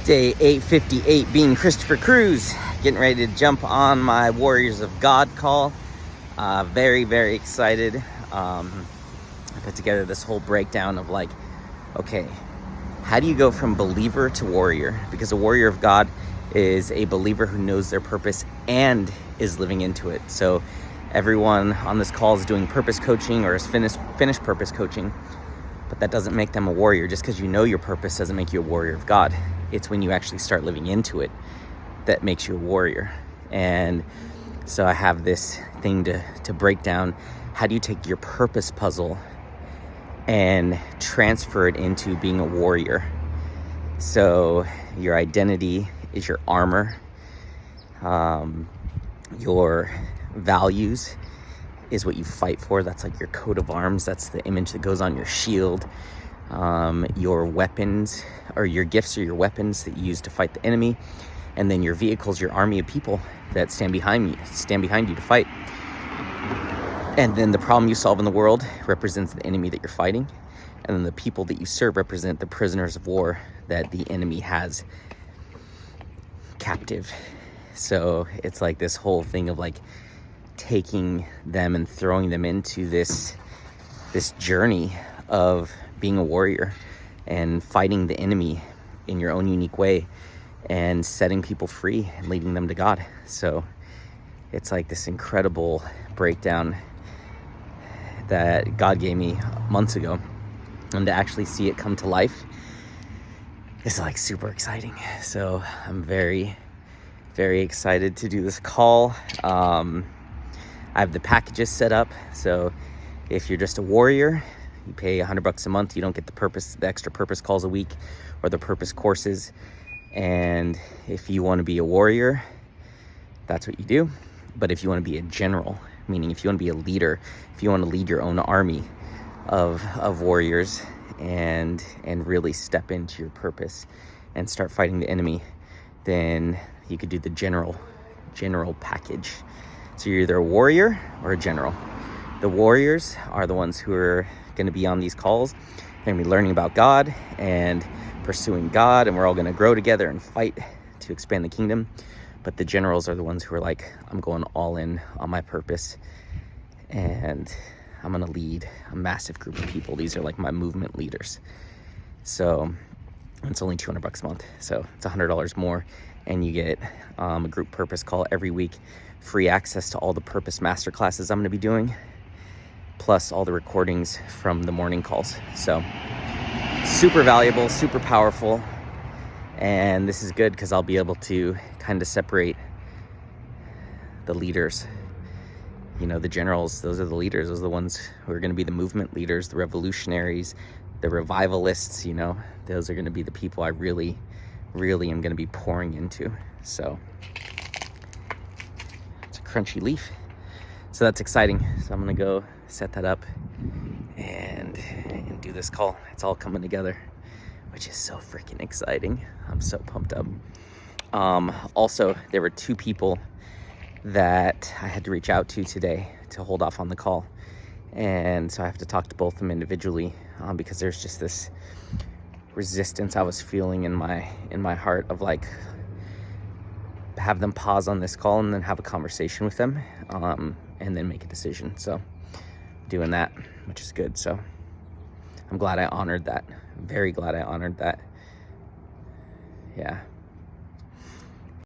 Day 858, being Christopher Cruz, getting ready to jump on my Warriors of God call. Very, very excited. I put together this whole breakdown of like, okay, how do you go from believer to warrior? Because a warrior of God is a believer who knows their purpose and is living into it. So everyone on this call is doing purpose coaching or has finished purpose coaching, but that doesn't make them a warrior. Just because you know your purpose doesn't make you a warrior of God. It's when you actually start living into it that makes you a warrior. And so I have this thing to break down. How do you take your purpose puzzle and transfer it into being a warrior? So your identity is your armor. Your values is what you fight for. That's like your coat of arms. That's the image that goes on your shield. Your weapons or your gifts are your weapons that you use to fight the enemy. And then your vehicles, your army of people that stand behind you to fight. And then the problem you solve in the world represents the enemy that you're fighting. And then the people that you serve represent the prisoners of war that the enemy has captive. So it's like this whole thing of like taking them and throwing them into this journey of being a warrior and fighting the enemy in your own unique way and setting people free and leading them to God. So it's like this incredible breakdown that God gave me months ago, and to actually see it come to life is like super exciting. So I'm very, very excited to do this call. I have the packages set up. So if you're just a warrior, you pay $100 a month. You don't get the extra purpose calls a week or the purpose courses. And if you want to be a warrior, that's what you do. But if you want to be a general, meaning if you want to be a leader, if you want to lead your own army of warriors and really step into your purpose and start fighting the enemy, then you could do the general package. So you're either a warrior or a general. The warriors are the ones who are going to be on these calls. They're going to be learning about God and pursuing God, and we're all going to grow together and fight to expand the kingdom. But the generals are the ones who are like, I'm going all in on my purpose, and I'm going to lead a massive group of people. These are like my movement leaders. So it's only $200 a month. So it's $100 more, and you get a group purpose call every week, free access to all the purpose masterclasses I'm going to be doing, plus all the recordings from the morning calls. So super valuable, super powerful. And this is good because I'll be able to kind of separate the leaders. You know, the generals, those are the leaders. Those are the ones who are going to be the movement leaders, the revolutionaries, the revivalists. You know, those are going to be the people I really, really am going to be pouring into. So it's a crunchy leaf. So that's exciting. So I'm going to go set that up and do this call. It's all coming together, which is so freaking exciting. I'm so pumped up. Also, there were two people that I had to reach out to today to hold off on the call. And so I have to talk to both of them individually because there's just this resistance I was feeling in my heart of like, have them pause on this call and then have a conversation with them and then make a decision. So doing that, which is good. So I'm glad I honored that. Very glad I honored that. Yeah.